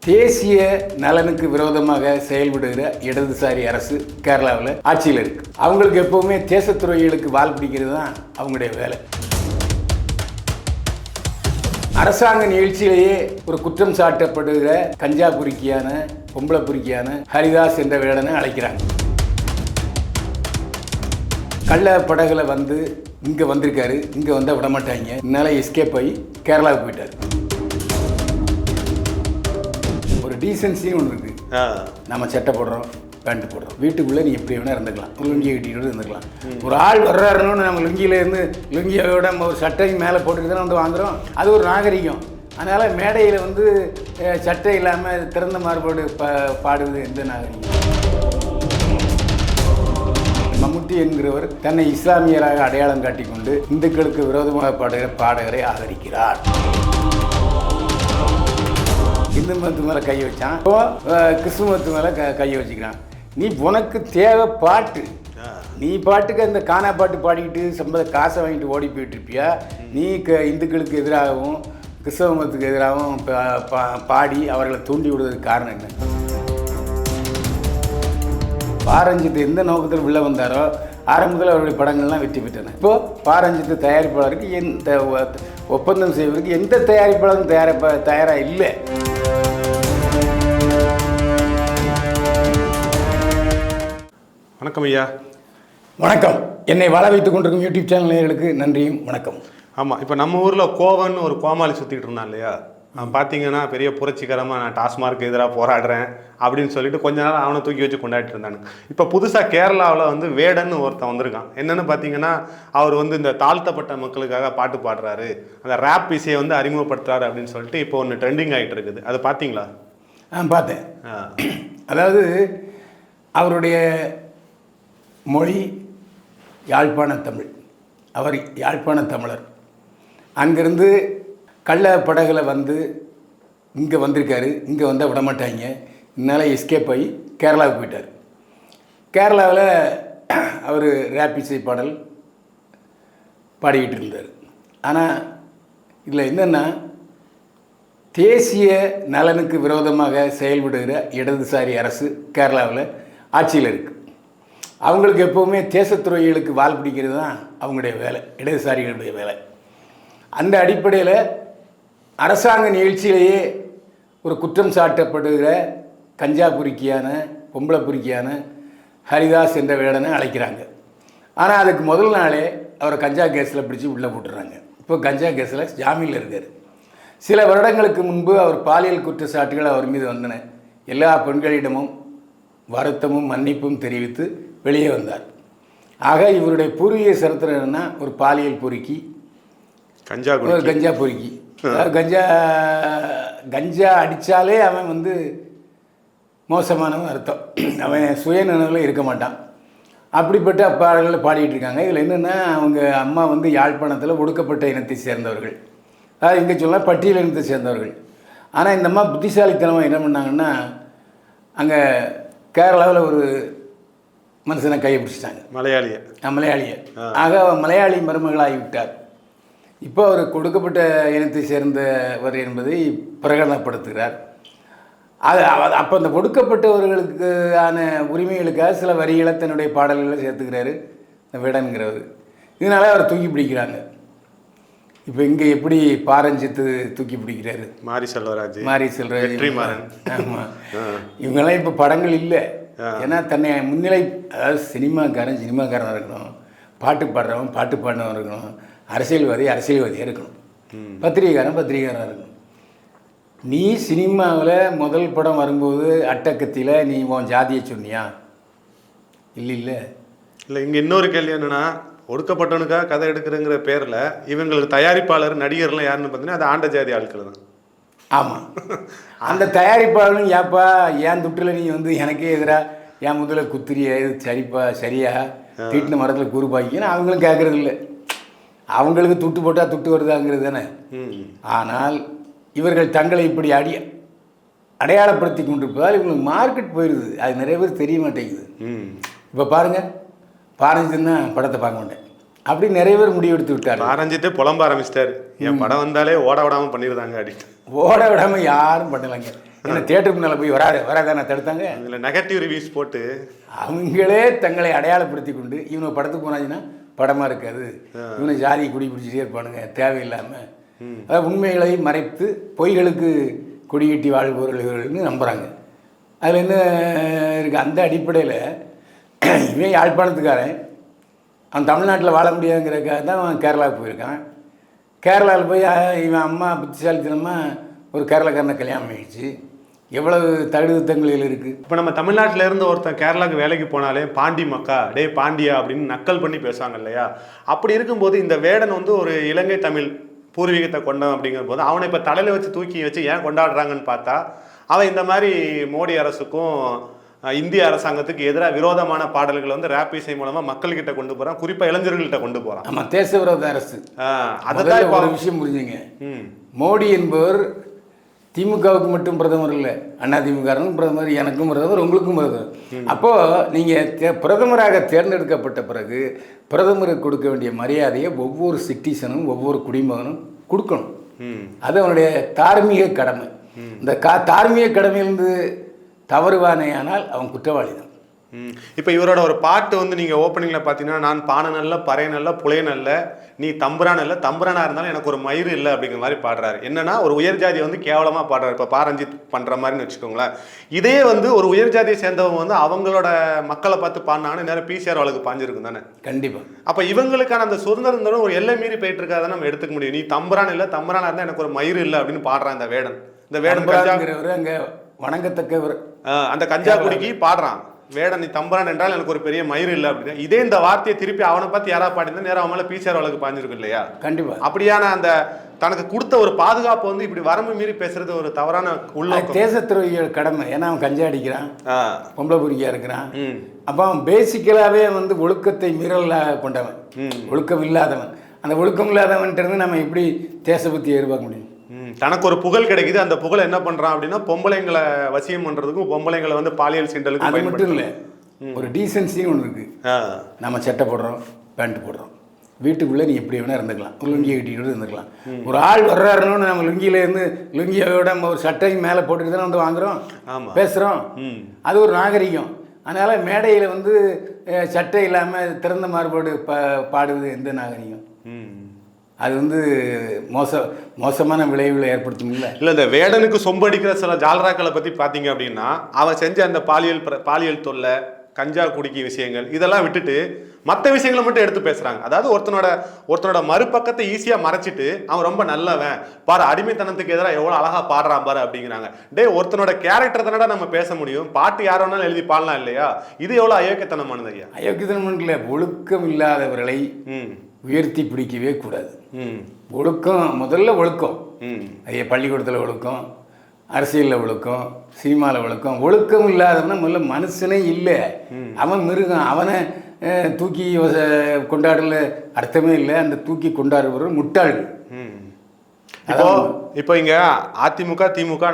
தேசிய நலனுக்கு விரோதமாக செயல்படுகிற இடதுசாரி அரசு கேரளாவில் ஆட்சியில் இருக்கு. அவங்களுக்கு எப்பவுமே தேசத்துறைகளுக்கு வால் பிடிக்கிறது தான் அவங்களுடைய வேலை. அரசாங்க நிகழ்ச்சியிலேயே ஒரு குற்றம் சாட்டப்படுகிற கஞ்சா பொறுக்கியான பொம்பளை பொறுக்கியான ஹரிதாஸ் என்ற வேடனை அழைக்கிறாங்க. கள்ள படகுல வந்து இங்கே வந்திருக்காரு, இங்கே வந்தால் விடமாட்டாங்க, இதனால எஸ்கேப் ஆகி கேரளாவுக்கு போயிட்டார். ஒரு டீசன்சின்னு ஒன்று இருக்கு. நம்ம சட்டை போடுறோம், பேண்ட் போடுறோம், வீட்டுக்குள்ளே நீ எப்படி வேணா இருந்துக்கலாம், லுங்கியை கட்டிட்டு இருந்துக்கலாம். ஒரு ஆள் வர்றாருன்னு நம்ம லுங்கியிலேருந்து லுங்கியோட ஒரு சட்டையும் மேலே போட்டுட்டு தானே வந்து வாங்குகிறோம். அது ஒரு நாகரிகம். அதனால் மேடையில் வந்து சட்டை இல்லாமல் திறந்த மாறுபாடு பாடுவது எந்த நாகரிகம்? மம்முட்டி என்கிறவர் தன்னை இஸ்லாமியராக அடையாளம் காட்டிக்கொண்டு இந்துக்களுக்கு விரோதமாக பாடுகிற பாடகரை ஆதரிக்கிறார். இந்து மதத்து மேலே கை வச்சான், இப்போ கிறிஸ்துவ மதத்து மேலே கையை வச்சுக்கிறான். நீ உனக்கு தேவை பாட்டு, நீ பாட்டுக்கு அந்த கானா பாட்டு பாடிக்கிட்டு காசை வாங்கிட்டு ஓடி போயிட்டு இருப்பியா? நீ இந்துக்களுக்கு எதிராகவும் கிறிஸ்தவ மதத்துக்கு எதிராகவும் பாடி அவர்களை தூண்டி விடுவதற்கு காரணம் என்ன? பாரஞ்சித்து எந்த நோக்கத்தில் உள்ள வந்தாரோ ஆரம்பத்தில் அவருடைய படங்கள்லாம் வெற்றி பெற்றன. இப்போது பாரஞ்சித்து தயாரிப்பாளருக்கு எந்த ஒப்பந்தம் செய்வதற்கு எந்த தயாரிப்பாளரும் தயாராக இல்லை. வணக்கம் ஐயா. வணக்கம். என்னை வாழ வைத்துக் கொண்டிருக்கும் யூடியூப் சேனல் நேயர்களுக்கு நன்றியும் வணக்கம். ஆமாம், இப்போ நம்ம ஊரில் கோவன் ஒரு கோமாளி சுற்றிக்கிட்டு இருந்தான் இல்லையா? பார்த்தீங்கன்னா பெரிய புரட்சிகரமாக நான் டாஸ்மார்க்கு எதிராக போராடுறேன் அப்படின்னு சொல்லிட்டு கொஞ்ச நாள் அவனை தூக்கி வச்சு கொண்டாடிட்டு இருந்தாங்க. இப்போ புதுசாக கேரளாவில் வந்து வேடன்னு ஒருத்தன் வந்திருக்கான். என்னென்னு பார்த்தீங்கன்னா அவர் வந்து இந்த தாழ்த்தப்பட்ட மக்களுக்காக பாட்டு பாடுறாரு, அந்த ரேப் இசையை வந்து அறிமுகப்படுத்துறாரு அப்படின்னு சொல்லிட்டு இப்போ ஒன்று ட்ரெண்டிங் ஆகிட்டு இருக்குது. அது பார்த்தீங்களா? பார்த்தேன். அதாவது அவருடைய மொழி யாழ்ப்பாண தமிழ், அவர் யாழ்ப்பாண தமிழர். அங்கேருந்து கள்ள படகுல வந்து இங்கே வந்திருக்காரு, இங்கே வந்தால் விடமாட்டாங்க, இதனால் எஸ்கேப் ஆகி கேரளாவுக்கு போயிட்டார். கேரளாவில் அவர் ரேப் இசை பாடல் பாடிக்கிட்டு இருந்தார். ஆனால் இதில் என்னென்னா, தேசிய நலனுக்கு விரோதமாக செயல்படுகிற இடதுசாரி அரசு கேரளாவில் ஆட்சியில் இருக்குது. அவங்களுக்கு எப்போவுமே தேசத்துறைகளுக்கு வால் பிடிக்கிறது தான் அவங்களுடைய வேலை, இடதுசாரிகளுடைய வேலை. அந்த அடிப்படையில் அரசாங்க நிகழ்ச்சியிலேயே ஒரு குற்றம் சாட்டப்படுகிற கஞ்சா பொறுக்கியான பொம்பளை பொறுக்கியான ஹரிதாஸ் என்ற வேடனை அழைக்கிறாங்க. ஆனால் அதுக்கு முதல் நாளே அவரை கஞ்சா கேஸில் பிடிச்சி உள்ளே போட்டுறாங்க. இப்போ கஞ்சா கேஸில் ஜாமீனில் இருக்கார். சில வருடங்களுக்கு முன்பு அவர் பாலியல் குற்றச்சாட்டுகள் அவர் மீது வந்தன. எல்லா பெண்களிடமும் வருத்தமும் மன்னிப்பும் தெரிவித்து வெளியே வந்தார். ஆக இவருடைய பூர்வீக சரித்திரம் என்னன்னா, ஒரு பாலியல் பொறுக்கி, கஞ்சா பொறுக்கி. கஞ்சா அடித்தாலே அவன் வந்து மோசமானவன் அர்த்தம். அவன் சுயநினைவில் இருக்க மாட்டான். அப்படிப்பட்ட பாடல்களை பாடிட்டு இருக்காங்க. இதில் என்னென்னா, அவங்க அம்மா வந்து யாழ்ப்பாணத்தில் ஒடுக்கப்பட்ட இனத்தை சேர்ந்தவர்கள், அதாவது இங்கே சொல்லலாம் பட்டியல் இனத்தை சேர்ந்தவர்கள். ஆனால் இந்த அம்மா புத்திசாலித்தனமாக என்ன பண்ணாங்கன்னா, அங்கே கேரளாவில் ஒரு மனுஷனை கையை பிடிச்சிட்டாங்க, மலையாளியை. ஆக மலையாளி மருமகளாகிவிட்டார். இப்போ அவர் கொடுக்கப்பட்ட இனத்தை சேர்ந்தவர் என்பதை பிரகடனப்படுத்துகிறார். அப்போ அந்த கொடுக்கப்பட்டவர்களுக்கான உரிமைகளுக்காக சில வரிகளை தன்னுடைய பாடல்களை சேர்த்துக்கிறாரு இந்த வேடன்கிறவர். இதனால் அவர் தூக்கி பிடிக்கிறாங்க. இப்போ இங்கே எப்படி பாரஞ்சித்து தூக்கி பிடிக்கிறாரு, மாரி செல்வராஜ். ஆமாம், இவங்கெல்லாம் இப்போ படங்கள் இல்லை. ஏன்னா தன்னை முன்னிலை, அதாவது சினிமாக்காரனாக இருக்கணும், பாட்டு பாடினவன் இருக்கணும், அரசியல்வாதியாக இருக்கணும், பத்திரிகைக்காரனாக இருக்கணும். நீ சினிமாவில் முதல் படம் வரும்போது அட்டக்கத்தியில் நீ உன் ஜாதியை சொன்னியா? இல்லை. இங்கே இன்னொரு கேள்வி என்னென்னா, ஒடுக்கப்பட்டவனுக்காக கதை எடுக்கிறங்கிற பேரில் இவங்களுக்கு தயாரிப்பாளர் நடிகர்லாம் யாருன்னு பார்த்தீங்கன்னா அது ஆண்ட ஜாதி ஆட்கள் தான். ஆமாம், அந்த தயாரிப்பாளரும் ஏப்பா என் துட்டில் நீ வந்து எனக்கே எதிராக என் முதல்ல குத்திரியா, இது சரியா தீட்டின மரத்தில் கூறுபாக்கின்னு அவங்களும் கேட்குறது இல்லை. அவங்களுக்கு துட்டு போட்டால் துட்டு வருதாங்கிறது தானே. ஆனால் இவர்கள் தங்களை இப்படி அடையாளப்படுத்தி கொண்டிருப்பதால் இவங்களுக்கு மார்க்கெட் போயிடுது. அது நிறைய பேர் தெரிய மாட்டேங்குது. இப்போ பாருங்கள், பாரஞ்சித்துன்னா படத்தை பார்க்க மாட்டேன், அப்படி நிறைய பேர் முடிவெடுத்து விட்டார். ஆரஞ்சிட்டு புலம்ப ஆரம்பிச்சிட்டாரு, என் படம் வந்தாலே ஓட விடாமல் பண்ணிடுறாங்க அப்படின்னு. ஓட விடாமல் யாரும் பண்ணலைங்க. ஏன்னா தியேட்டருக்கு முன்னால் போய் வராதானே தடுத்தாங்க. இதில் நெகட்டிவ் ரிவ்யூஸ் போட்டு அவங்களே தங்களை அடையாளப்படுத்தி கொண்டு இவனை படத்துக்கு போனாச்சுன்னா படமாக இருக்காது, இவனை ஜாதி குடி பிடிச்சிட்டே இருப்பானுங்க தேவையில்லாமல், அதாவது உண்மைகளை மறைத்து பொய்களுக்கு கொடிகட்டி வாழ்பவர்கள்னு நம்புகிறாங்க. அதில் என்ன இருக்குது? அந்த அடிப்படையில் இவன் யாழ்ப்பாணத்துக்காரன், அவன் தமிழ்நாட்டில் வாழ முடியாதுங்கிறதுக்காக தான் அவன் கேரளாவுக்கு போயிருக்கான். கேரளாவில் போய் இவன் அம்மா புத்திசாலித்தனமாக ஒரு கேரளாக்காரனை கல்யாணம் ஆகிடுச்சு. எவ்வளவு தகுதித்தங்கள் இருக்குது. இப்போ நம்ம தமிழ்நாட்டில் இருந்து ஒருத்தன் கேரளாவுக்கு வேலைக்கு போனாலே பாண்டி மக்கா, டே பாண்டியா அப்படின்னு நக்கல் பண்ணி பேசுவாங்க இல்லையா? அப்படி இருக்கும்போது இந்த வேடன் வந்து ஒரு இலங்கை தமிழ் பூர்வீகத்தை கொண்டவன் அப்படிங்கிற போது அவனை இப்போ தலையில் வச்சு தூக்கி வச்சு ஏன் கொண்டாடுறாங்கன்னு பார்த்தா, அவன் இந்த மாதிரி மோடி அரசுக்கும் இந்திய அரசாங்கத்துக்கு எதிராக விரோதமான பாடல்களை வந்து ரேப் இசை மூலமா மக்கள்கிட்ட கொண்டு போறான், குறிப்பா இளைஞர்கள்ட்ட கொண்டு போறான். ஆமா, தேச விரோத அரசு. அதுதான் ஒரு விஷயம் புரிஞ்சுங்க. மோடி என்பவர் திமுகவுக்கு மட்டும் பிரதமர் இல்லை, அண்ணா திமுகனுக்கும் பிரதமர், எனக்கும் பிரதமர், உங்களுக்கும் பிரதமர். அப்போ நீங்க பிரதமராக தேர்ந்தெடுக்கப்பட்ட பிறகு பிரதமருக்கு கொடுக்க வேண்டிய மரியாதையை ஒவ்வொரு சிட்டிசனும் ஒவ்வொரு குடிமகனும் கொடுக்கணும். அது அவனுடைய தார்மீக கடமை. இந்த தார்மீக கடமையிலிருந்து தவறுவானேயானால் அவன் குற்றவாளி தான். இப்போ இவரோட ஒரு பாட்டு வந்து நீங்கள் ஓப்பனிங்கில் பார்த்தீங்கன்னா, நான் பானை நல்ல பறை நல்ல புலைய நல்ல நீ தம்புரான் இல்லை, தம்புரானா இருந்தாலும் எனக்கு ஒரு மயிறு இல்லை அப்படிங்கிற மாதிரி பாடுறாரு. என்னன்னா ஒரு உயர் ஜாதியை வந்து கேவலமாக பாடுறாரு. இப்போ பாரஞ்சித் பண்ணுற மாதிரின்னு வச்சுக்கோங்களேன். இதே வந்து ஒரு உயர் ஜாதியை சேர்ந்தவங்க வந்து அவங்களோட மக்களை பார்த்து பாடினாங்கன்னு நேரம் பிசிஆர் வழக்கு பாஞ்சிருக்கும் தானே? கண்டிப்பாக. அப்போ இவங்களுக்கான அந்த சுதந்திரம் ஒரு எல்லை மீறி போயிட்டு இருக்காத நம்ம எடுத்துக்க முடியும். நீ தம்புரான் இல்லை, தம்புரானா இருந்தால் எனக்கு ஒரு மயிறு இல்லை அப்படின்னு பாடுறான் இந்த வேடன். இந்த வேடன் அங்கே வணங்கத்தக்கவர். அந்த கஞ்சா குடிக்கி பாடுறான் வேடன், நீ தம்புரான் என்றால் எனக்கு ஒரு பெரிய மயிறு இல்லை அப்படின்னு. இதே இந்த வார்த்தையை திருப்பி அவனை பார்த்து யாரா பாடினா நேரம் அவன் மேலே பிசிஆர் வழக்கு பாஞ்சிருக்கும் இல்லையா? கண்டிப்பா. அப்படியான அந்த தனக்கு கொடுத்த ஒரு பாதுகாப்பு வந்து இப்படி வரம்பு மீறி பேசுறது ஒரு தவறான உள்ள தேச துறவியோட கடமை. ஏன்னா அவன் கஞ்சா அடிக்கிறான், பொம்பளை பொறுக்கியா இருக்கிறான். அப்போ அவன் பேசிக்கலாவே வந்து ஒழுக்கத்தை மீறல கொண்டவன், ஒழுக்கம் இல்லாதவன். அந்த ஒழுக்கம் இல்லாதவன்ட்டு நம்ம எப்படி தேசபக்தியை எதிர்பார்க்க முடியும்? தனக்கு ஒரு புகழ் கிடைக்குது, அந்த புகழை என்ன பண்றான் அப்படின்னா பொம்பளைங்களை வசியம் பண்றதுக்கும் பொம்பளைங்களை வந்து பாலியல் சீண்டலுக்கும். அது மட்டும் இல்லை, ஒரு டீசன்சின்னு ஒன்று இருக்கு. நம்ம சட்டை போடுறோம், பேண்ட் போடுறோம், வீட்டுக்குள்ளே நீ எப்படி வேணா இருந்துக்கலாம், ஒரு லுங்கியை கட்டிக்கிட்டு இருந்துக்கலாம். ஒரு ஆள் வர்றாருன்னு நம்ம லுங்கியில இருந்து லுங்கியோட நம்ம ஒரு சட்டையும் மேலே போட்டுட்டு தானே வந்து வாங்குறோம், பேசுகிறோம். அது ஒரு நாகரிகம். அதனால் மேடையில் வந்து சட்டை இல்லாமல் திறந்த மாறுபாடு பாடுவது எந்த நாகரிகம்? அது வந்து மோசமான விளைவுகளை ஏற்படுத்தும். இல்லை இந்த வேடனுக்கு சொம்படிக்கிற சில ஜால்ராக்களை பற்றி பார்த்தீங்க அப்படின்னா, அவன் செஞ்ச அந்த பாலியல் தொல்லை, கஞ்சா குடிக்கி விஷயங்கள் இதெல்லாம் விட்டுட்டு மற்ற விஷயங்களை மட்டும் எடுத்து பேசுகிறாங்க. அதாவது ஒருத்தனோட மறுபக்கத்தை ஈஸியாக மறைச்சிட்டு அவன் ரொம்ப நல்லவன் பாரு, அடிமைத்தனத்துக்கு எதிராக எவ்வளோ அழகாக பாடுறான் பாரு அப்படிங்கிறாங்க. ஒருத்தனோட கேரக்டர் தானடா நம்ம பேச முடியும், பாட்டு யார் வேணாலும் எழுதி பாடலாம் இல்லையா? இது எவ்வளோ அயோக்கியத்தனமானது ஐயா? அயோக்கியத்தனம் இல்லை, ஒழுக்கம் இல்லாதவர்களை உயர்த்தி பிடிக்கவே கூடாது. ஒழுக்கம் முதல்ல ஒழுக்கம். ஐயா பள்ளிக்கூடத்தில் ஒழுக்கம், அரசியலில் ஒழுக்கம், சினிமாவில் ஒழுக்கம். ஒழுக்கம் இல்லாதவனா முதல்ல மனுஷனே இல்லை, அவன் மிருகம். அவனை தூக்கி கொண்டாடல அர்த்தமே இல்லை. அந்த தூக்கி கொண்டாடுபவர்கள் முட்டாள்கள். இப்போ இங்க அதிமுக திமுக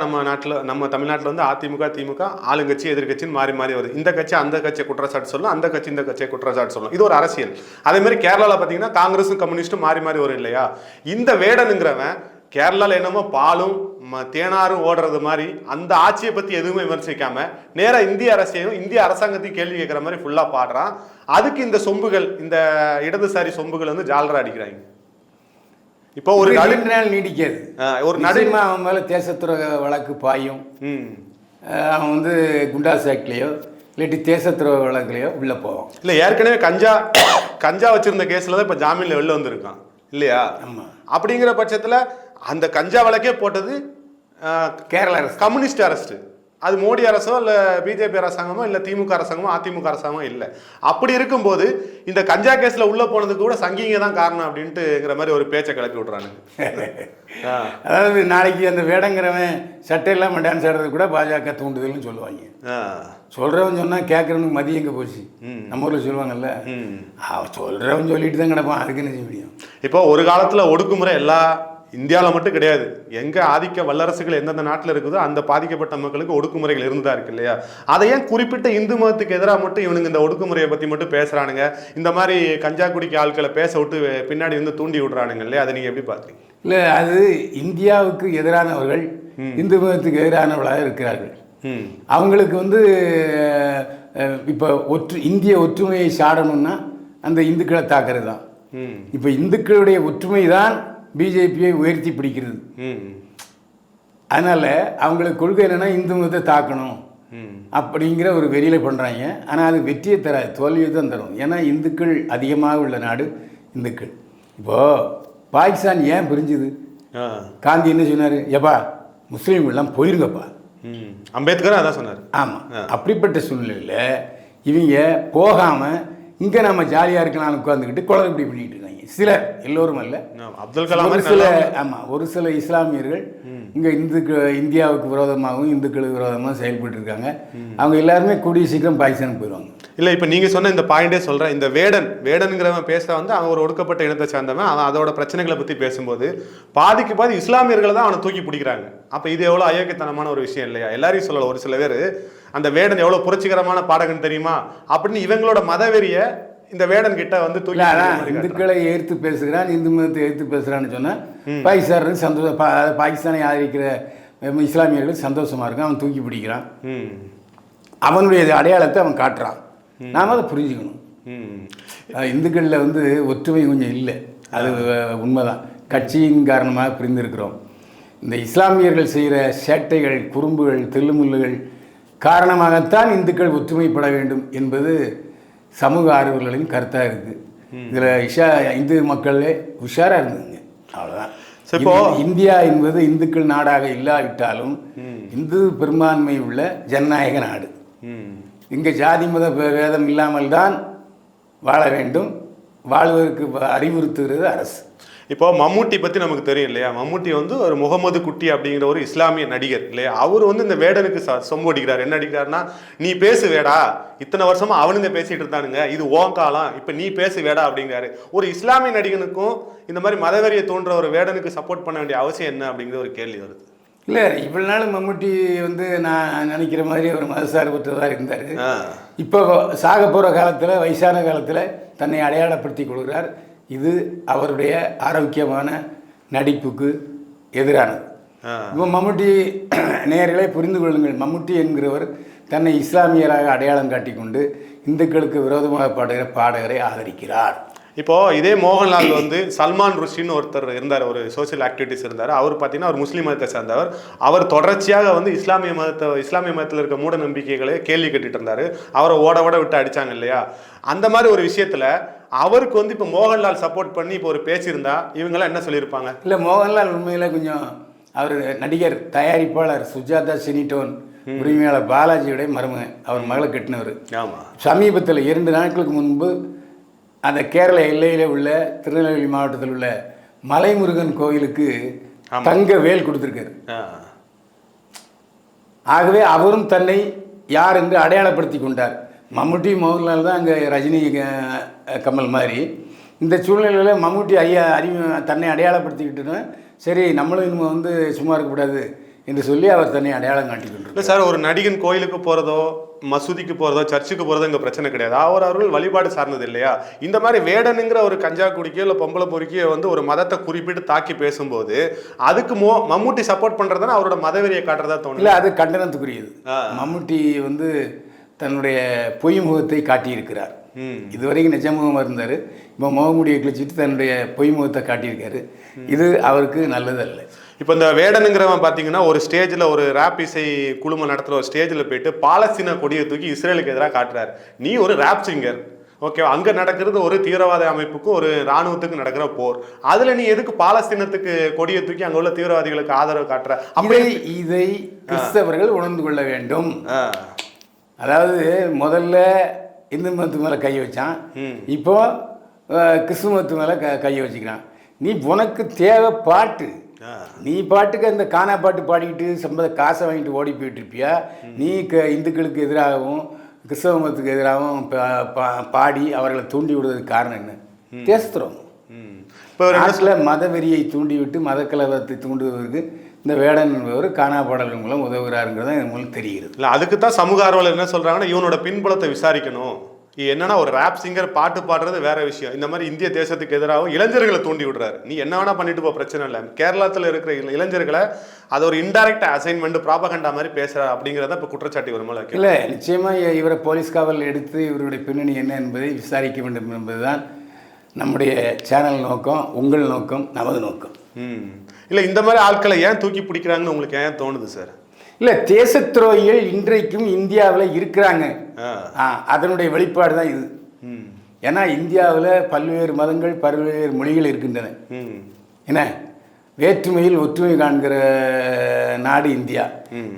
நம்ம தமிழ்நாட்டில் வந்து அதிமுக திமுக ஆளுங்கட்சி எதிர்கட்சின்னு மாறி மாறி வருது. இந்த கட்சி அந்த கட்சியை குற்றச்சாட்டு சொல்லலாம், அந்த கட்சி இந்த கட்சியை குற்றச்சாட்டு சொல்லலாம். இது ஒரு அரசியல். அதே மாதிரி கேரளாவில் பார்த்தீங்கன்னா காங்கிரஸும் கம்யூனிஸ்டும் மாறி மாறி வரும் இல்லையா? இந்த வேடனுங்கிறவன் கேரளாவில் என்னமோ பாலும் தேனாரும் ஓடுறது மாதிரி அந்த ஆட்சியை பற்றி எதுவுமே விமர்சிக்காம நேராக இந்திய அரசியலும் இந்திய அரசாங்கத்தையும் கேள்வி கேட்குற மாதிரி ஃபுல்லாக பாடுறான். அதுக்கு இந்த சொம்புகள், இந்த இடதுசாரி சொம்புகள் வந்து ஜாலரா அடிக்கிறாங்க. இப்போ ஒரு நாள் நீடிக்காது. ஒரு நடுமா அவன் மேலே தேசத்துறை வழக்கு பாயும். அவன் வந்து குண்டாஸ் ஆக்ட்லேயோ இல்லாட்டி தேசத்துறை வழக்குலையோ உள்ளே போவான். இல்லை ஏற்கனவே கஞ்சா வச்சிருந்த கேஸில் தான் இப்போ ஜாமீனில் வெளில வந்திருக்கான் இல்லையா? ஆமாம். அப்படிங்கிற பட்சத்தில் அந்த கஞ்சா வழக்கே போட்டது கேரளா அரசு, கம்யூனிஸ்ட் அரசு. அது மோடி அரசோ இல்லை பிஜேபி அரசாங்கமோ இல்லை திமுக அரசாங்கமோ அதிமுக அரசாங்கமோ இல்லை. அப்படி இருக்கும்போது இந்த கஞ்சா கேஸில் உள்ளே போனதுக்கு கூட சங்கிங்க தான் காரணம் அப்படின்ட்டுங்கிற மாதிரி ஒரு பேச்சை கிளப்பி விட்றானுங்க. அதாவது நாளைக்கு அந்த வேடங்கிறவன் சட்டை இல்லாமல் டான்ஸ் ஆடுறது கூட பாஜக தூண்டுதல்னு சொல்லுவாங்க. சொல்கிறவன் சொன்னால் கேட்குறவனுக்கு மதியம் எங்கே போச்சு, நம்ம ஊரில் சொல்லுவாங்கல்ல. அவன் சொல்கிறவன் சொல்லிட்டு தான் கிடப்பான், அதுக்கு என்ன செய்ய முடியும்? இப்போ ஒரு காலத்தில் ஒடுக்குமுறை எல்லா இந்தியாவில் மட்டும் கிடையாது, எங்கே ஆதிக்க வல்லரசுகள் எந்தெந்த நாட்டில் இருக்குதோ அந்த பாதிக்கப்பட்ட மக்களுக்கு ஒடுக்குமுறைகள் இருந்துதான் இருக்கு இல்லையா? அதை ஏன் குறிப்பிட்ட இந்து மதத்துக்கு எதிராக மட்டும் இவனுங்க இந்த ஒடுக்குமுறையை பற்றி மட்டும் பேசுகிறானுங்க? இந்த மாதிரி கஞ்சா குடிக்க ஆட்களை பேச விட்டு பின்னாடி வந்து தூண்டி விடுறானுங்க இல்லையா? அதை நீங்கள் எப்படி பார்க்குறீங்க? இல்லை, அது இந்தியாவுக்கு எதிரானவர்கள் இந்து மதத்துக்கு எதிரானவர்களாக இருக்கிறார்கள். அவங்களுக்கு வந்து இப்போ இந்திய ஒற்றுமையை சாடணும்னா அந்த இந்துக்களை தாக்குறது தான். இப்போ இந்துக்களுடைய ஒற்றுமை தான் பிஜேபியை உயர்த்தி பிடிக்கிறது. அதனால் அவங்களுக்கு கொள்கை என்னென்னா இந்து மதத்தை தாக்கணும் அப்படிங்கிற ஒரு வெறியில் பண்ணுறாங்க. ஆனால் அது வெற்றியை தராது, தோல்வியை தான் தரும். ஏன்னா இந்துக்கள் அதிகமாக உள்ள நாடு இந்துக்கள். இப்போது பாகிஸ்தான் ஏன் பிரிஞ்சுது? காந்தி என்ன சொன்னார்? எப்பா முஸ்லீம்கள்லாம் போயிருங்கப்பா. அம்பேத்கர் அதான் சொன்னார். ஆமாம். அப்படிப்பட்ட சூழ்நிலையில் இவங்க போகாமல் இங்கே நம்ம ஜாலியாக இருக்கலாம்னு உட்காந்துக்கிட்டு குளறுபடி பண்ணிகிட்டு இருக்காங்க. சிலர், எல்லோரும் அல்ல. அப்துல் கலாம் ஆமாம், ஒரு சில இஸ்லாமியர்கள் இங்கே இந்தியாவுக்கு விரோதமாகவும் இந்துக்களுக்கு விரோதமாக செயல்பட்டு இருக்காங்க. அவங்க எல்லாருமே கூடிய சீக்கிரம் பாகிஸ்தானுக்கு போயிடுவாங்க. இல்லை, இப்போ நீங்கள் சொன்ன இந்த பாயிண்டே சொல்கிறேன். இந்த வேடனுங்கிறவன் பேச வந்து அவன் ஒரு ஒடுக்கப்பட்ட இனத்தை சேர்ந்தவன். அவன் அதோட பிரச்சனைகளை பற்றி பேசும்போது பாதிக்கு பாதி இஸ்லாமியர்களை தான் அவனை தூக்கி பிடிக்கிறாங்க. அப்போ இது எவ்வளோ அயோக்கியத்தனமான ஒரு விஷயம் இல்லையா? எல்லாரையும் சொல்லலாம். ஒரு சில பேர் அந்த வேடன் எவ்வளோ புரட்சிகரமான பாடகன் தெரியுமா அப்படின்னு இவங்களோட மதவெறிய இந்த வேடன் கிட்ட வந்து தூக்கி இந்துக்களை எதிர்த்து பேசுகிறான், இந்து மதத்தை எதிர்த்து பேசுகிறான்னு சொன்னால் பாகிஸ்தான் சந்தோஷம், பாகிஸ்தானை ஆதரிக்கிற இஸ்லாமியர்கள் சந்தோஷமாக இருக்கும். அவன் தூக்கி பிடிக்கிறான், அவனுடைய அடையாளத்தை அவன் காட்டுறான். நாம் அதை புரிஞ்சுக்கணும். இந்துக்களில் வந்து ஒற்றுமை கொஞ்சம் இல்லை, அது உண்மைதான். கட்சியின் காரணமாக பிரிந்திருக்கிறோம். இந்த இஸ்லாமியர்கள் செய்கிற சேட்டைகள், குறும்புகள், தெல்லுமுள்ளுகள் காரணமாகத்தான் இந்துக்கள் ஒற்றுமைப்பட வேண்டும் என்பது சமூக ஆர்வலர்களின் கருத்தாக இருக்குது. இதில் இந்து மக்களே உஷாராக இருந்ததுங்க, அவ்வளோதான். இப்போ இந்தியா என்பது இந்துக்கள் நாடாக இல்லாவிட்டாலும் இந்து பெரும்பான்மை உள்ள ஜனநாயக நாடு. இங்கே ஜாதி மத வேதம் இல்லாமல் தான் வாழ வேண்டும். வாழ்வதற்கு அறிவுறுத்துகிறது அரசு. இப்போ மம்முட்டி பற்றி நமக்கு தெரியும் இல்லையா? மம்முட்டி வந்து ஒரு முகமது குட்டி அப்படிங்கிற ஒரு இஸ்லாமிய நடிகர் இல்லையா? அவர் வந்து இந்த வேடனுக்கு சொம்பு அடிக்கிறார். என்ன அடிக்கிறாருன்னா, நீ பேசு வேடா, இத்தனை வருஷமா அவனுங்க பேசிட்டு இருந்தானுங்க, இது ஓங்காலம், இப்போ நீ பேசு வேடா அப்படிங்கிறாரு. ஒரு இஸ்லாமிய நடிகனுக்கும் இந்த மாதிரி மதவெறியை தோன்ற ஒரு வேடனுக்கு சப்போர்ட் பண்ண வேண்டிய அவசியம் என்ன அப்படிங்கிற ஒரு கேள்வி வருது. இல்லை, இவ்வளோ நாள் மம்முட்டி வந்து நான் நினைக்கிற மாதிரி ஒரு மதசார்பற்றதாக இருந்தார். இப்போ சாக போகிற காலத்தில், வயசான காலத்தில் தன்னை அடையாளப்படுத்தி கொள்கிறார். இது அவருடைய ஆரோக்கியமான நடிப்புக்கு எதிரானது. இப்போ மம்முட்டி நேயர்களே புரிந்து கொள்ளுங்கள், மம்முட்டி என்கிறவர் தன்னை இஸ்லாமியராக அடையாளம் காட்டிக்கொண்டு இந்துக்களுக்கு விரோதமாக பாடுகிற பாடகரை ஆதரிக்கிறார். இப்போ இதே மோகன்லால் வந்து சல்மான் ருஷின்னு ஒருத்தர் இருந்தார், ஒரு சோசியல் ஆக்டிவிட்டிஸ் இருந்தார். அவர் பார்த்தீங்கன்னா அவர் முஸ்லீம் மதத்தை சேர்ந்தவர். அவர் தொடர்ச்சியாக வந்து இஸ்லாமிய மதத்தில் இருக்க மூட நம்பிக்கைகளை கேள்வி கேட்டுட்டு இருந்தார். அவரை ஓட விட்டு அடிச்சாங்க இல்லையா? அந்த மாதிரி ஒரு விஷயத்துல அவருக்கு வந்து இப்போ மோகன்லால் சப்போர்ட் பண்ணி இப்போ ஒரு பேசியிருந்தா இவங்கெல்லாம் என்ன சொல்லியிருப்பாங்க? இல்லை, மோகன்லால் உண்மையில கொஞ்சம் அவர் நடிகர், தயாரிப்பாளர், சுஜாதா சினிடோன் உரிமையாளர் பாலாஜியுடைய மருமகன். அவர் மகளை கட்டினவர். ஆமாம். சமீபத்தில் 2 நாட்களுக்கு முன்பு அந்த கேரள எல்லையில் உள்ள திருநெல்வேலி மாவட்டத்தில் உள்ள மலைமுருகன் கோயிலுக்கு தங்க வேல் கொடுத்துருக்காரு. ஆகவே அவரும் தன்னை யார் என்று அடையாளப்படுத்தி கொண்டார். மம்முட்டி மோகன்லால் தான் அங்கே ரஜினி கமல் மாதிரி. இந்த சூழ்நிலையில் மம்முட்டி தன்னை அடையாளப்படுத்திக்கிட்டுன்னா சரி, நம்மளும் இனிமே வந்து சும்மா இருக்கக்கூடாது என்று சொல்லி அவர் தன்னை அடையாளம் காட்டிக்கொண்டார். இல்லை சார், ஒரு நடிகன் கோயிலுக்கு போகிறதோ, மசூதிக்கு போகிறதோ, சர்ச்சுக்கு போகிறதோ இங்கே பிரச்சனை கிடையாது. அவர்கள் வழிபாடு சார்ந்தது இல்லையா? இந்த மாதிரி வேடனுங்கிற ஒரு கஞ்சா குடிக்கோ இல்லை பொம்பளை பொறுக்கியோ வந்து ஒரு மதத்தை குறிப்பிட்டு தாக்கி பேசும்போது அதுக்கு மம்முட்டி சப்போர்ட் பண்ணுறதுனா அவரோட மதவெறியை காட்டுறதா தோணும். இல்லை, அது கண்டனத்துக்குரியது. மம்முட்டி வந்து தன்னுடைய பொய் முகத்தை காட்டியிருக்கிறார். இதுவரைக்கும் நிஜ முகமாக இருந்தார். இப்போ முகமுடியை கிழிச்சிட்டு தன்னுடைய பொய் முகத்தை காட்டியிருக்காரு. இது அவருக்கு நல்லதல்ல. இப்போ இந்த வேடனுங்கிறவன் பார்த்தீங்கன்னா ஒரு ஸ்டேஜில் ஒரு ரேப் இசை குழுமம் நடத்துகிற ஒரு ஸ்டேஜில் போயிட்டு பாலஸ்தீன கொடியை தூக்கி இஸ்ரேலுக்கு எதிராக காட்டுறாரு. நீ ஒரு ரேப் சிங்கர், ஓகேவா? அங்கே நடக்கிறது ஒரு தீவிரவாத அமைப்புக்கும் ஒரு இராணுவத்துக்கு நடக்கிற போர். அதில் நீ எதுக்கு பாலஸ்தீனத்துக்கு கொடியை தூக்கி அங்கே உள்ள தீவிரவாதிகளுக்கு ஆதரவு காட்டுற? இதை கிறிஸ்தவர்கள் உணர்ந்து கொள்ள வேண்டும். அதாவது முதல்ல இந்து மதத்து மேலே கை வச்சான், இப்போ கிறிஸ்துவ மதத்து மேலே கையை வச்சுக்கிறான். நீ உனக்கு தேவை பாட்டு, நீ பாட்டுக்கு அந்த கானா பாட்டு பாடிக்கிட்டு காசை வாங்கிட்டு ஓடி போயிட்டு இருப்பியா? நீ இந்துக்களுக்கு எதிராகவும் கிறிஸ்தவ மதத்துக்கு எதிராகவும் பாடி அவர்களை தூண்டி விடுவதற்கு காரணம் என்ன? தேசத்துறோம். இப்போ நாட்டில் மதவெறியை தூண்டிவிட்டு மதக்கலவரத்தை தூண்டுவதற்கு இந்த வேடன் என்பவர் காணா பாடல்கள் மூலம் உதவுகிறாருங்கிறத என் மூலம் தெரிகிறது. இல்லை, அதுக்கு தான் சமூக ஆர்வலர் என்ன சொல்கிறாங்கன்னா, இவனோட பின்புலத்தை விசாரிக்கணும், என்னன்னா ஒரு ரேப் சிங்கர் பாட்டு பாடுறது வேற விஷயம். இந்த மாதிரி இந்திய தேசத்துக்கு எதிராக இளைஞர்களை தூண்டி விடுறாரு. நீ என்ன வேணா பண்ணிட்டு போ, பிரச்சனை இல்லை. கேரளத்தில் இருக்கிற இளைஞர்களை அது ஒரு இன்டைரக்ட் அசைன்மெண்ட் ப்ராபகண்டா மாதிரி பேசுற அப்படிங்கிறத இப்போ குற்றச்சாட்டு வரும்போது இல்லை, நிச்சயமாக இவரை போலீஸ் காவல் எடுத்து இவருடைய பின்னணி என்ன என்பதை விசாரிக்க வேண்டும் என்பதுதான் நம்முடைய சேனல் நோக்கம், உங்கள் நோக்கம், நமது நோக்கம். இல்லை, இந்த மாதிரி ஆட்களை ஏன் தூக்கி பிடிக்கிறாங்கன்னு உங்களுக்கு ஏன் தோணுது சார்? இல்லை, தேச துரோகிகள் இன்றைக்கும் இந்தியாவில் இருக்கிறாங்க. அதனுடைய வெளிப்பாடு தான் இது. ஏன்னா இந்தியாவில் பல்வேறு மதங்கள், பல்வேறு மொழிகள் இருக்கின்றன. என்ன, வேற்றுமையில் ஒற்றுமை காண்கிற நாடு இந்தியா.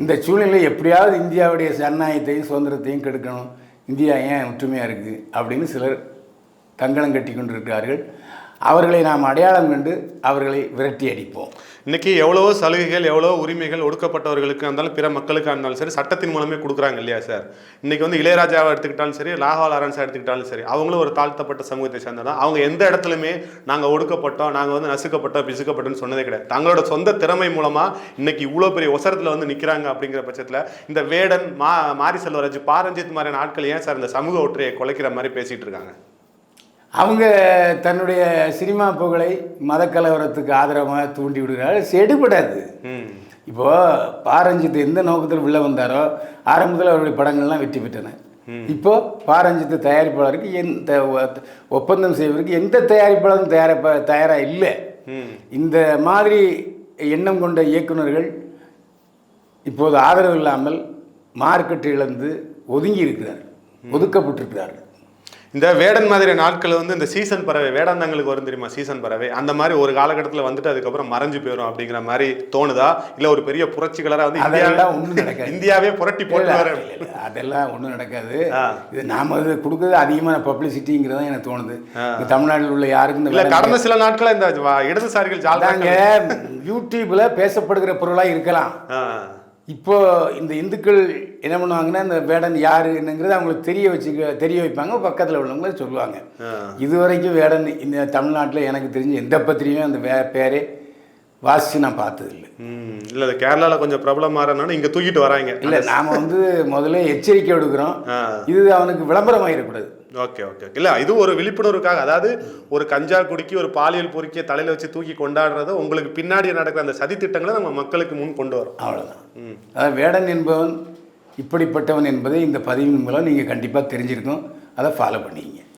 இந்த சூழ்நிலை எப்படியாவது இந்தியாவுடைய ஜனநாயகத்தையும் சுதந்திரத்தையும் கெடுக்கணும், இந்தியா ஏன் ஒற்றுமையாக இருக்குது அப்படின்னு சிலர் கங்கணம் கட்டி கொண்டிருக்கிறார்கள். அவர்களை நாம் அடையாளம் கண்டு அவர்களை விரட்டி அடிப்போம். இன்னைக்கு எவ்வளவோ சலுகைகள், எவ்வளவோ உரிமைகள் ஒடுக்கப்பட்டவர்களுக்கு இருந்தாலும் பிற மக்களுக்கு இருந்தாலும் சரி சட்டத்தின் மூலமே கொடுக்குறாங்க இல்லையா சார்? இன்னைக்கு வந்து இளையராஜாவை எடுத்துக்கிட்டாலும் சரி, ராகவா லாரன்ஸை எடுத்துக்கிட்டாலும் சரி, அவங்களும் ஒரு தாழ்த்தப்பட்ட சமூகத்தை சேர்ந்ததான். அவங்க எந்த இடத்துலையுமே நாங்கள் ஒடுக்கப்பட்டோம், நாங்கள் வந்து நசுக்கப்பட்டோம், பிசுக்கப்பட்டோன்னு சொன்னதே கிடையாது. தங்களோட சொந்த திறமை மூலமாக இன்னைக்கு இவ்வளோ பெரிய ஒசரத்தில் வந்து நிற்கிறாங்க. அப்படிங்கிற பட்சத்தில் இந்த வேடன், மாரி செல்வராஜ், பாரஞ்சித் மாதிரியான ஆட்கள் ஏன் சார் இந்த சமூக ஒற்றையை குலைக்கிற மாதிரி பேசிகிட்டு இருக்காங்க? அவங்க தன்னுடைய சினிமா புகழை மதக்கலவரத்துக்கு ஆதரவாக தூண்டி விடுகிறார்கள். செடுபடாது. இப்போது பாரஞ்சித் எந்த நோக்கத்தில் உள்ளே வந்தாரோ ஆரம்பத்தில் அவருடைய படங்கள்லாம் வெற்றி பெற்றன. இப்போது பாரஞ்சித் தயாரிப்பாளருக்கு எந்த ஒப்பந்தம் செய்வதற்கு எந்த தயாரிப்பாளரும் தயாராக இல்லை. இந்த மாதிரி எண்ணம் கொண்ட இயக்குநர்கள் இப்போது ஆதரவு இல்லாமல் மார்க்கெட் இழந்து ஒதுங்கி இருக்கிறார்கள், ஒதுக்கப்பட்டிருக்கிறார்கள். இந்த வேடன் மாதிரி நாட்கள் வந்து இந்த சீசன் பறவை, வேடாந்தங்களுக்கு வரும் தெரியுமா சீசன் பறவை, அந்த மாதிரி ஒரு காலகட்டத்தில் வந்துட்டு அதுக்கப்புறம் மறைஞ்சு போயிடும் அப்படிங்கிற மாதிரி தோணுதா? இல்லை ஒரு பெரிய புரட்சிகளாக வந்து இந்தியாவே புரட்டி போட்டு? அதெல்லாம் ஒன்றும் நடக்காது. இது நாம அது கொடுக்குறது அதிகமான பப்ளிசிட்டிங்கிறதா எனக்கு தோணுது. தமிழ்நாட்டில் உள்ள யாருக்கும் இல்லை, கடந்த சில நாட்கள் இந்த இடதுசாரிகள் ஜால்தாங்க யூடியூப்ல பேசப்படுகிற பொருளாக இருக்கலாம். இப்போ இந்த இந்துக்கள் என்ன பண்ணுவாங்கன்னா, இந்த வேடன் யாரு என்னங்கிறது அவங்களுக்கு தெரிய வைப்பாங்க, பக்கத்தில் உள்ளவங்கள சொல்லுவாங்க. இதுவரைக்கும் வேடன் இந்த தமிழ்நாட்டில் எனக்கு தெரிஞ்சு எந்த பத்திரிகையும் அந்த பேரே வாசித்து நான் பார்த்ததில்லை. இல்லை, கேரளாவில் கொஞ்சம் பிரபலமாகறனால இங்கே தூக்கிட்டு வராங்க. இல்லை, நாம் வந்து முதல்ல எச்சரிக்கை எடுக்கிறோம், இது அவனுக்கு விளம்பரமாகிடக்கூடாது. Okay okay. இல்லை, இது ஒரு விழிப்புணர்வுக்காக, அதாவது ஒரு கஞ்சா குடிக்கி ஒரு பாலியல் பொறுக்கிய தலையில் வச்சு தூக்கி கொண்டாடுறத உங்களுக்கு பின்னாடி நடக்கிற அந்த சதி திட்டங்களை நம்ம மக்களுக்கு முன் கொண்டு வரோம், அவ்வளோதான். அதாவது வேடன் என்பவன் இப்படிப்பட்டவன் என்பதை இந்த பதிவின் மூலம் நீங்கள் கண்டிப்பாக தெரிஞ்சிருக்கும். அதை ஃபாலோ பண்ணிங்க.